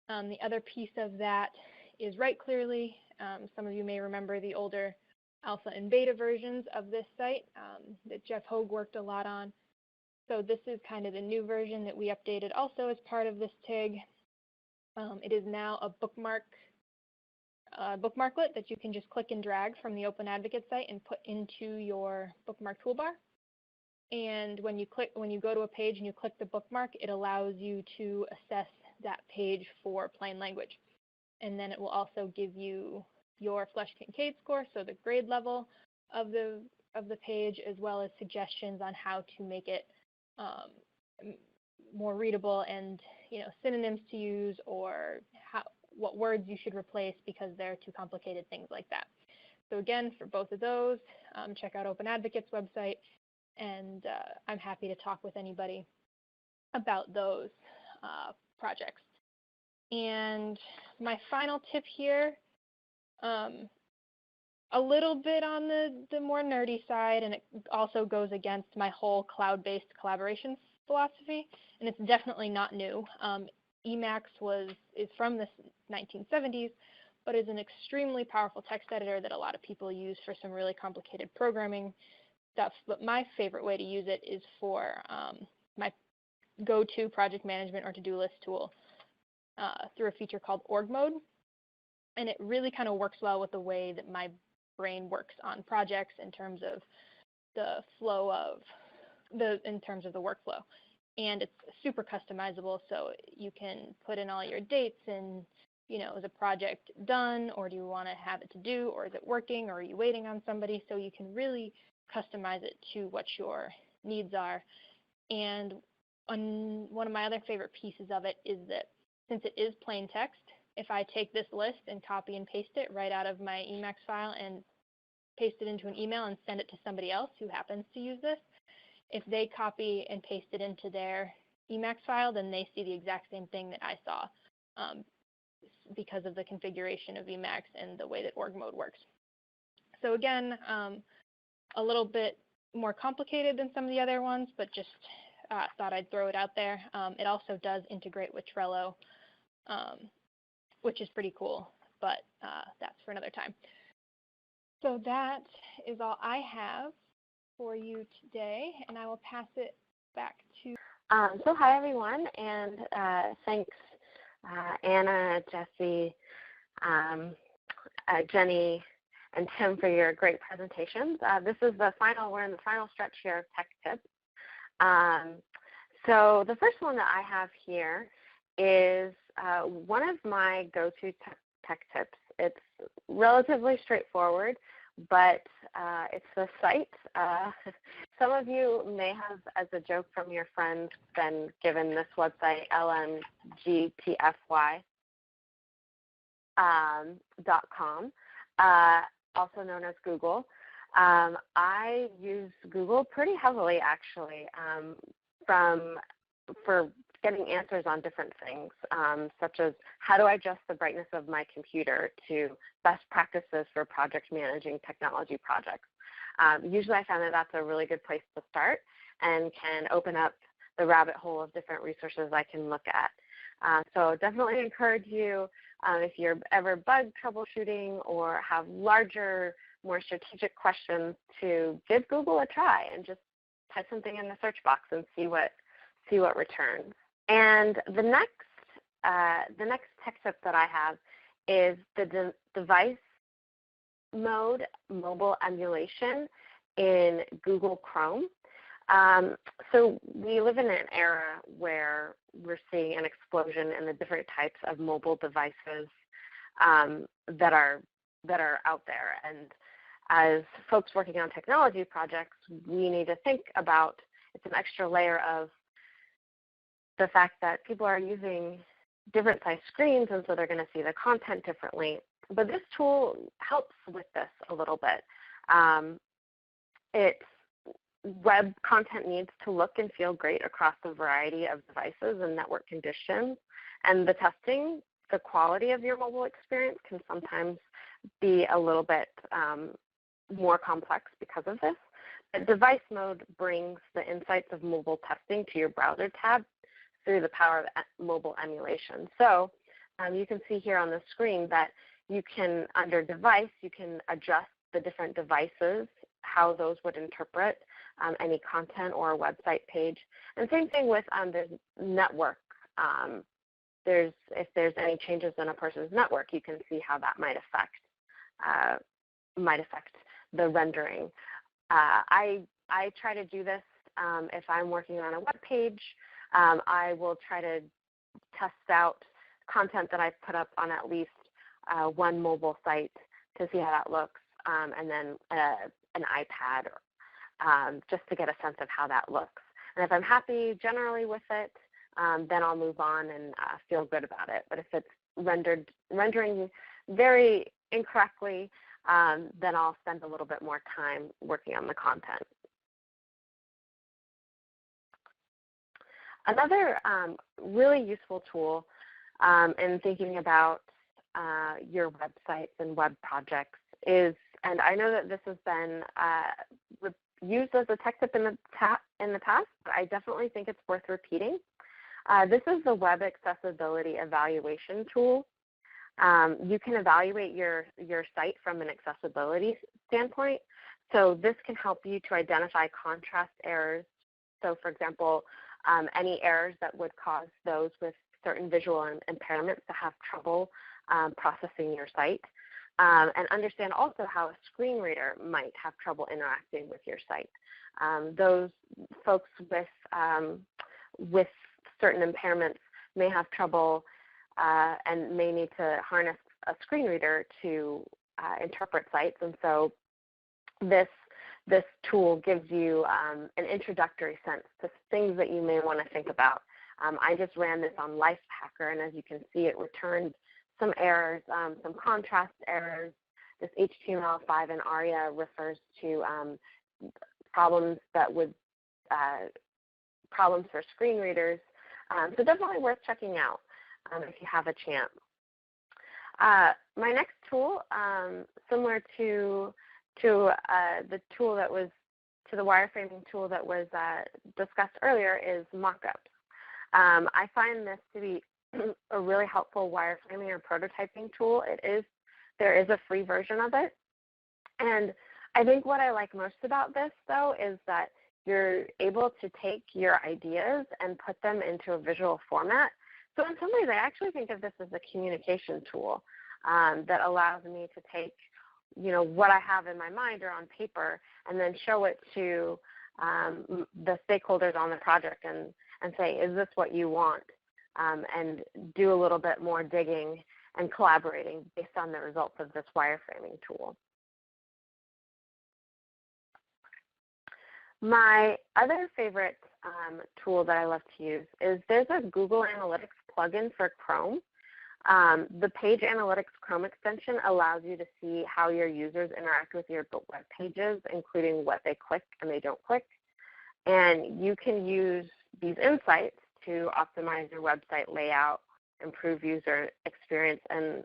The other piece of that is Write Clearly. Some of you may remember the older alpha and beta versions of this site that Jeff Hogue worked a lot on. So this is kind of the new version that we updated also as part of this TIG. It is now a bookmarklet that you can just click and drag from the Open Advocate site and put into your bookmark toolbar. And when you go to a page and you click the bookmark, it allows you to assess that page for plain language. And then it will also give you your Flesch-Kincaid score, so the grade level of the page, as well as suggestions on how to make it more readable, and synonyms to use, or what words you should replace because they're too complicated, things like that. So again, for both of those, check out Open Advocate's website, and I'm happy to talk with anybody about those projects. And my final tip here, a little bit on the more nerdy side, and it also goes against my whole cloud-based collaboration philosophy, and it's definitely not new. Emacs is from the 1970s, but is an extremely powerful text editor that a lot of people use for some really complicated programming stuff. But my favorite way to use it is for my go-to project management or to-do list tool through a feature called org mode. And it really kind of works well with the way that my brain works on projects in terms of the flow in terms of the workflow. And it's super customizable, so you can put in all your dates and, is a project done, or do you want to have it to do, or is it working, or are you waiting on somebody? So you can really customize it to what your needs are. And one of my other favorite pieces of it is that since it is plain text, if I take this list and copy and paste it right out of my Emacs file and paste it into an email and send it to somebody else who happens to use this, if they copy and paste it into their Emacs file, then they see the exact same thing that I saw because of the configuration of Emacs and the way that org mode works. So again, a little bit more complicated than some of the other ones, but just thought I'd throw it out there. It also does integrate with Trello, which is pretty cool, but that's for another time. So that is all I have for you today, and I will pass it back to. So hi everyone, and thanks Anna, Jessie, Jenny, and Tim for your great presentations. We're in the final stretch here of tech tips. So the first one that I have here is one of my go-to tech tips. It's relatively straightforward, but it's the site. Some of you may have, as a joke from your friends, been given this website, lmgtfy.com, also known as Google. I use Google pretty heavily, actually, for getting answers on different things, such as how do I adjust the brightness of my computer, to best practices for project managing technology projects. Usually I found that that's a really good place to start and can open up the rabbit hole of different resources I can look at. So definitely encourage you, if you're ever bug troubleshooting or have larger, more strategic questions, to give Google a try and just type something in the search box and see what returns. And the next tech tip that I have is the device mode mobile emulation in Google Chrome. So we live in an era where we're seeing an explosion in the different types of mobile devices that are out there. And as folks working on technology projects, we need to think about, it's an extra layer of the fact that people are using different size screens, and so they're going to see the content differently. But this tool helps with this a little bit. web content needs to look and feel great across a variety of devices and network conditions. And the testing, the quality of your mobile experience can sometimes be a little bit more complex because of this. But device mode brings the insights of mobile testing to your browser tab through the power of mobile emulation. So you can see here on the screen that you can, under device, you can adjust the different devices, how those would interpret any content or a website page. And same thing with there's network. If there's any changes in a person's network, you can see how that might affect the rendering. I try to do this if I'm working on a web page. I will try to test out content that I've put up on at least one mobile site to see how that looks, and then an iPad just to get a sense of how that looks. And if I'm happy generally with it, then I'll move on and feel good about it. But if it's rendering very incorrectly, then I'll spend a little bit more time working on the content. Another really useful tool in thinking about your websites and web projects is, and I know that this has been used as a tech tip in the past, but I definitely think it's worth repeating. This is the Web Accessibility Evaluation tool. You can evaluate your site from an accessibility standpoint. So this can help you to identify contrast errors. So for example, any errors that would cause those with certain visual impairments to have trouble processing your site. And understand also how a screen reader might have trouble interacting with your site. Those folks with certain impairments may have trouble and may need to harness a screen reader to interpret sites. And so this tool gives you an introductory sense to things that you may want to think about. I just ran this on Lifehacker, and as you can see, it returned some errors, some contrast errors. This HTML5 in ARIA refers to problems for screen readers. So definitely worth checking out if you have a chance. My next tool, similar to the tool that was, to the wireframing tool that was discussed earlier, is mockups. I find this to be a really helpful wireframing or prototyping tool. There is a free version of it. And I think what I like most about this, though, is that you're able to take your ideas and put them into a visual format. So in some ways, I actually think of this as a communication tool that allows me to take, what I have in my mind or on paper and then show it to the stakeholders on the project and say, is this what you want? And do a little bit more digging and collaborating based on the results of this wireframing tool. My other favorite tool that I love to use is there's a Google Analytics plugin for Chrome. The Page Analytics Chrome extension allows you to see how your users interact with your web pages, including what they click and they don't click. And you can use these insights to optimize your website layout, improve user experience, and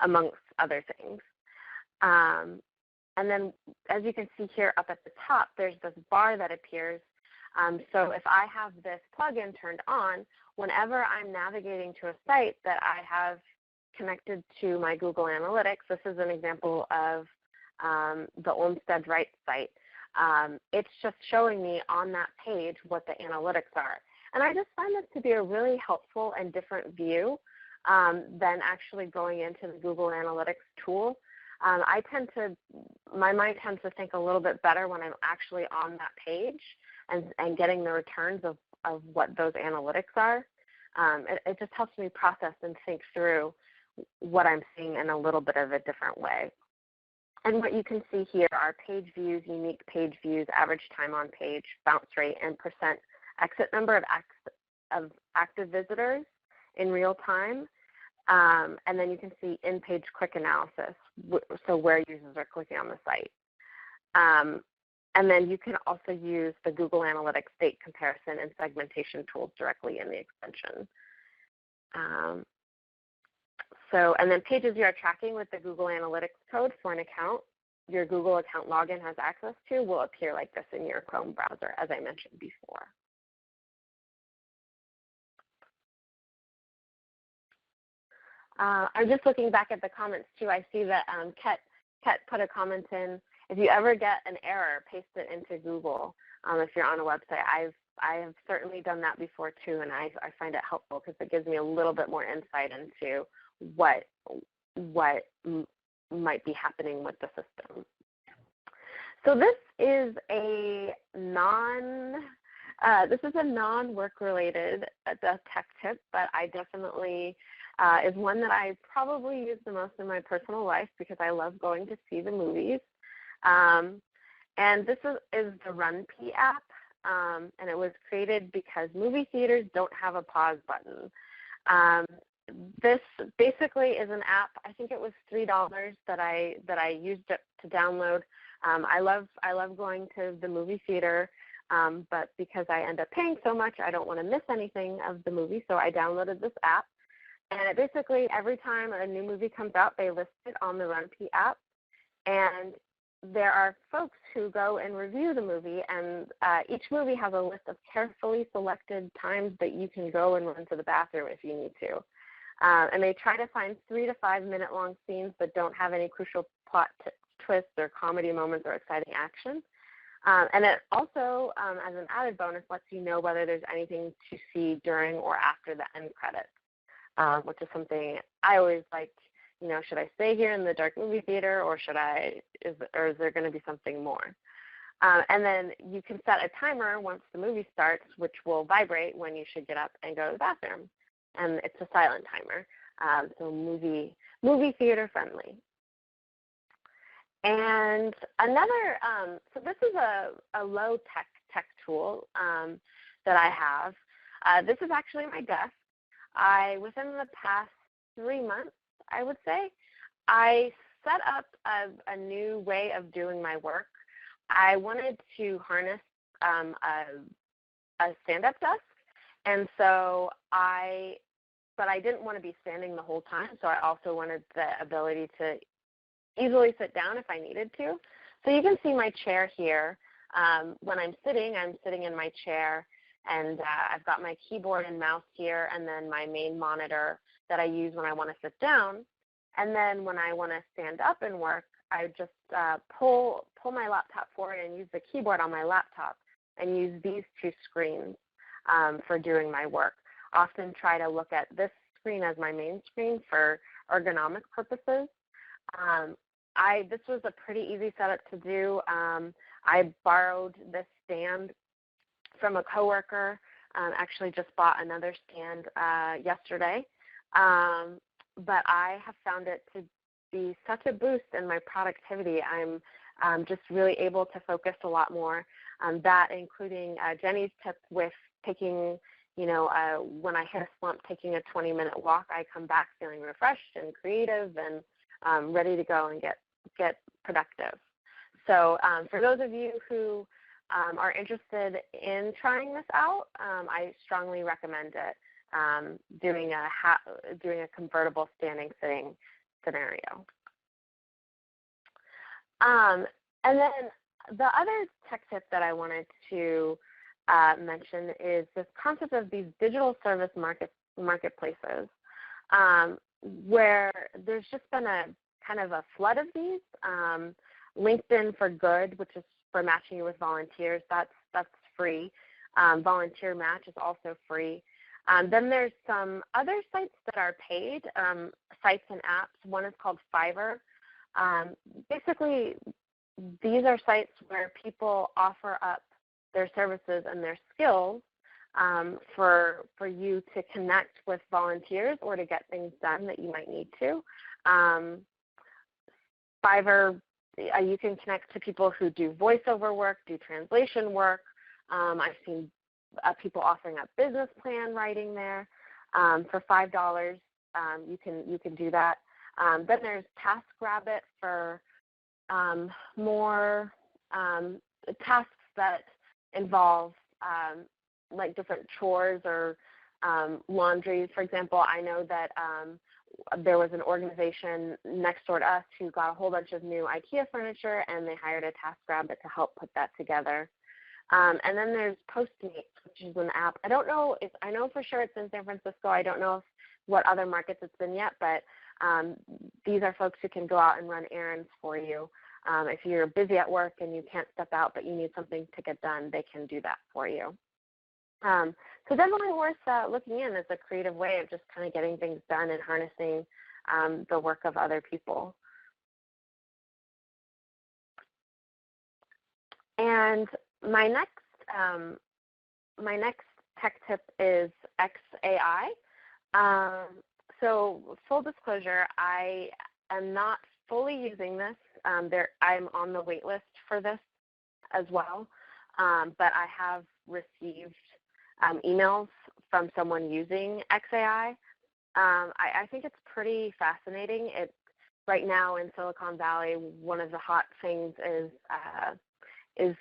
amongst other things. And then, as you can see here up at the top, there's this bar that appears. So if I have this plugin turned on, whenever I'm navigating to a site that I have connected to my Google Analytics, this is an example of the Olmsted Rights site. It's just showing me on that page what the analytics are. And I just find this to be a really helpful and different view than actually going into the Google Analytics tool. My mind tends to think a little bit better when I'm actually on that page and getting the returns of what those analytics are. It just helps me process and think through what I'm seeing in a little bit of a different way. And what you can see here are page views, unique page views, average time on page, bounce rate, and percent exit number of active visitors in real time. And then you can see in-page quick analysis, so where users are clicking on the site. And then you can also use the Google Analytics state comparison and segmentation tools directly in the extension. And then pages you are tracking with the Google Analytics code for an account your Google account login has access to will appear like this in your Chrome browser, as I mentioned before. I'm just looking back at the comments too. I see that Ket put a comment in. If you ever get an error, paste it into Google. If you're on a website, I have certainly done that before too, and I find it helpful because it gives me a little bit more insight into what might be happening with the system. So this is a non-work related tech tip, but I definitely is one that I probably use the most in my personal life because I love going to see the movies. And this is the RunPee app, and it was created because movie theaters don't have a pause button. This basically is an app. I think it was $3 that I used it to download. I love going to the movie theater, but because I end up paying so much, I don't want to miss anything of the movie, so I downloaded this app. And it basically, every time a new movie comes out, they list it on the RunPee app. And there are folks who go and review the movie, and each movie has a list of carefully selected times that you can go and run to the bathroom if you need to. And they try to find 3 to 5 minute long scenes that don't have any crucial plot twists or comedy moments or exciting action. And it also, as an added bonus, lets you know whether there's anything to see during or after the end credits, which is something I always like. You know, should I stay here in the dark movie theater, or is there going to be something more? And then you can set a timer once the movie starts, which will vibrate when you should get up and go to the bathroom. And it's a silent timer, so movie theater friendly. And another, so this is a low tech tool that I have. This is actually my desk. Within the past 3 months, I would say, I set up a new way of doing my work. I wanted to harness a stand-up desk, and so but I didn't want to be standing the whole time, so I also wanted the ability to easily sit down if I needed to. So you can see my chair here. When I'm sitting in my chair, and I've got my keyboard and mouse here, and then my main monitor that I use when I want to sit down. And then when I want to stand up and work, I just pull my laptop forward and use the keyboard on my laptop and use these two screens for doing my work. Often try to look at this screen as my main screen for ergonomic purposes. This was a pretty easy setup to do. I borrowed this stand from a coworker. Actually just bought another stand yesterday. But I have found it to be such a boost in my productivity. I'm just really able to focus a lot more on that, including Jenny's tip with taking, when I hit a slump, taking a 20-minute walk, I come back feeling refreshed and creative and ready to go and get productive. So for those of you who are interested in trying this out, I strongly recommend it. Doing a convertible standing sitting scenario. And then the other tech tip that I wanted to mention is this concept of these digital service marketplaces, where there's just been a kind of a flood of these. LinkedIn for Good, which is for matching you with volunteers, that's free. Volunteer Match is also free. Then there's some other sites that are paid, sites and apps. One is called Fiverr. Basically, these are sites where people offer up their services and their skills for you to connect with volunteers or to get things done that you might need to. Fiverr, you can connect to people who do voiceover work, do translation work. I've seen people offering up business plan writing there. For $5, you can do that. Then there's TaskRabbit for more tasks that involve like different chores or laundries. For example, I know that there was an organization next door to us who got a whole bunch of new IKEA furniture, and they hired a TaskRabbit to help put that together. And then there's Postmates, which is an app. I don't know if, I know for sure it's in San Francisco. I don't know if what other markets it's been yet, but these are folks who can go out and run errands for you. If you're busy at work and you can't step out but you need something to get done, they can do that for you. So definitely worth looking in as a creative way of just kind of getting things done and harnessing the work of other people. And my next tech tip is x.ai. So full disclosure, I am not fully using this. I'm on the wait list for this as well, but I have received emails from someone using x.ai. I think it's pretty fascinating. Right now in Silicon Valley, one of the hot things is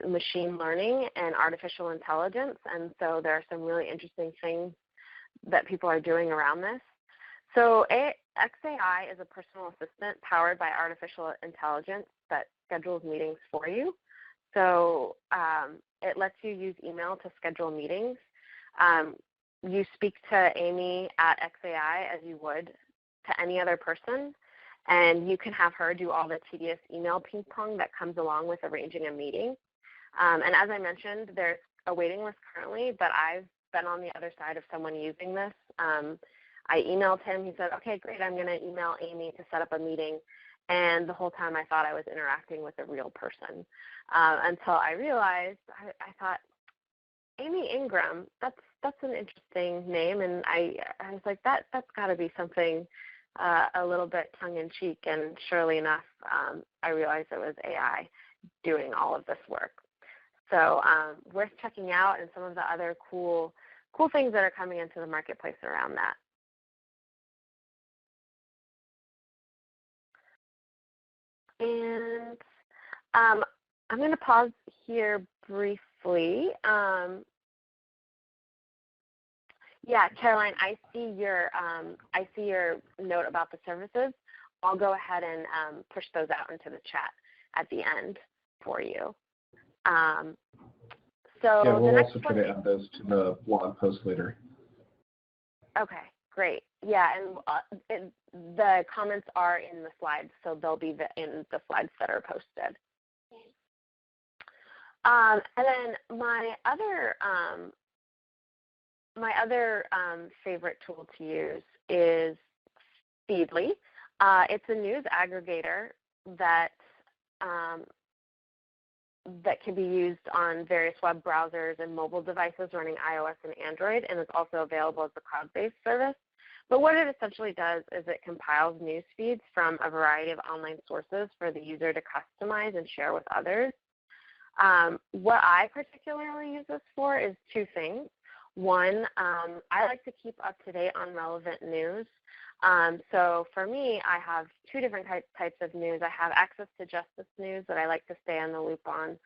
machine learning and artificial intelligence, and so there are some really interesting things that people are doing around this. So x.ai is a personal assistant powered by artificial intelligence that schedules meetings for you. So it lets you use email to schedule meetings. You speak to Amy at x.ai as you would to any other person, and you can have her do all the tedious email ping pong that comes along with arranging a meeting. And as I mentioned, there's a waiting list currently, but I've been on the other side of someone using this. I emailed him. He said, okay, great, I'm going to email Amy to set up a meeting. And the whole time I thought I was interacting with a real person until I realized, I thought, Amy Ingram, that's an interesting name. And I was like, that's got to be something a little bit tongue-in-cheek. And surely enough, I realized it was AI doing all of this work. So worth checking out, and some of the other cool things that are coming into the marketplace around that. And I'm going to pause here briefly. Yeah, Caroline, I see your note about the services. I'll go ahead and push those out into the chat at the end for you. So yeah, we'll also try to add those to the blog post later. Okay, great. Yeah, and the comments are in the slides, so they'll be in the slides that are posted. And then my other favorite tool to use is Feedly. It's a news aggregator that can be used on various web browsers and mobile devices running iOS and Android, and it's also available as a cloud-based service. But what it essentially does is it compiles news feeds from a variety of online sources for the user to customize and share with others. What I particularly use this for is two things. One, I like to keep up to date on relevant news. So for me, I have two different types of news. I have access to justice news that I like to stay on the loop on.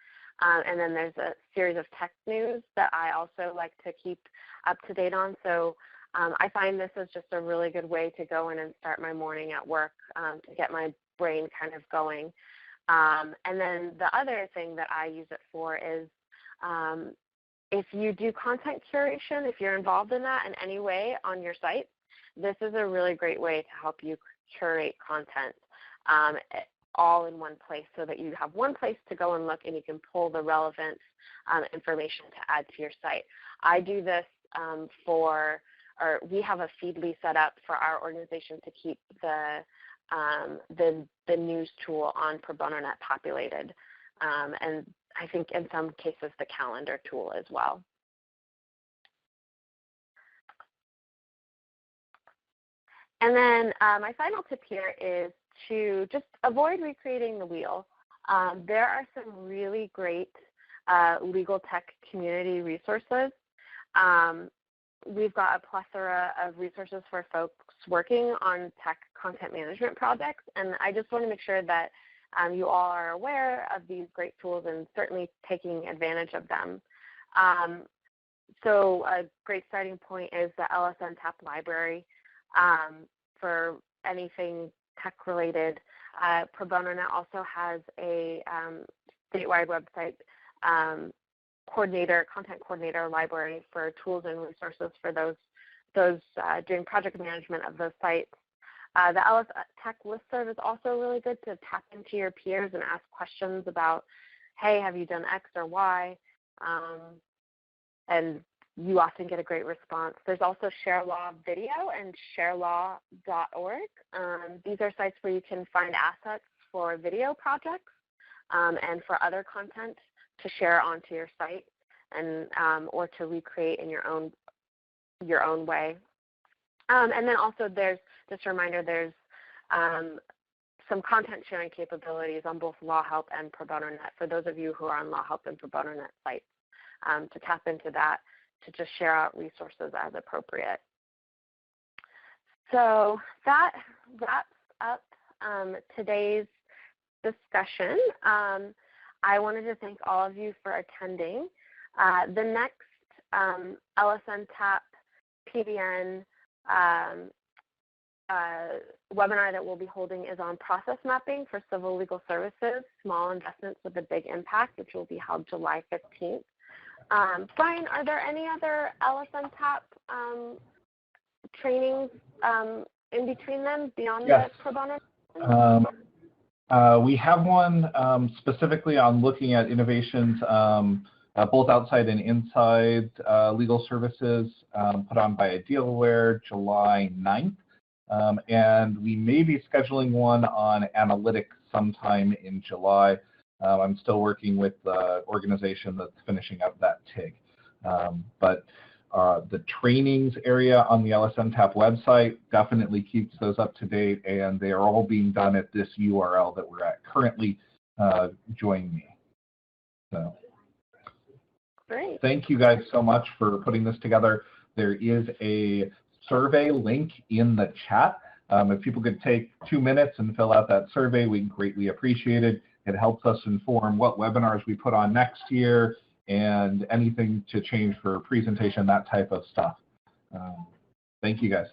And then there's a series of tech news that I also like to keep up to date on. So I find this is just a really good way to go in and start my morning at work to get my brain kind of going. And then the other thing that I use it for is if you do content curation, if you're involved in that in any way on your site, this is a really great way to help you curate content all in one place so that you have one place to go and look and you can pull the relevant information to add to your site. I do this we have a Feedly set up for our organization to keep the news tool on Pro Bono Net populated, and I think in some cases the calendar tool as well. And then my final tip here is to just avoid recreating the wheel. There are some really great legal tech community resources. We've got a plethora of resources for folks working on tech content management projects, and I just want to make sure that you all are aware of these great tools and certainly taking advantage of them. So a great starting point is the LSNTAP library for anything tech-related. Pro Bono Net also has a statewide website content coordinator library for tools and resources for those doing project management of those sites. The LSNTAP listserv is also really good to tap into your peers and ask questions about, hey, have you done X or Y? And you often get a great response. There's also ShareLaw Video and sharelaw.org. These are sites where you can find assets for video projects and for other content to share onto your site and or to recreate in your own way. And then also there's, just a reminder, there's some content sharing capabilities on both LawHelp and Pro Bono Net for those of you who are on LawHelp and Pro Bono Net sites to tap into that, to just share out resources as appropriate. So that wraps up today's discussion. I wanted to thank all of you for attending. The next LSNTAP PBN webinar that we'll be holding is on process mapping for civil legal services, small investments with a big impact, which will be held July 15th. Brian, are there any other LSNTAP trainings in between them beyond the Pro Bono? We have one specifically on looking at innovations both outside and inside legal services, put on by Idealware July 9th. And we may be scheduling one on analytics sometime in July. I'm still working with the organization that's finishing up that TIG. But the trainings area on the LSNTAP website definitely keeps those up to date, and they are all being done at this URL that we're at currently. Join me. So, great. Thank you guys so much for putting this together. There is a survey link in the chat. If people could take 2 minutes and fill out that survey, we'd greatly appreciate it. It helps us inform what webinars we put on next year and anything to change for presentation, that type of stuff. Thank you guys.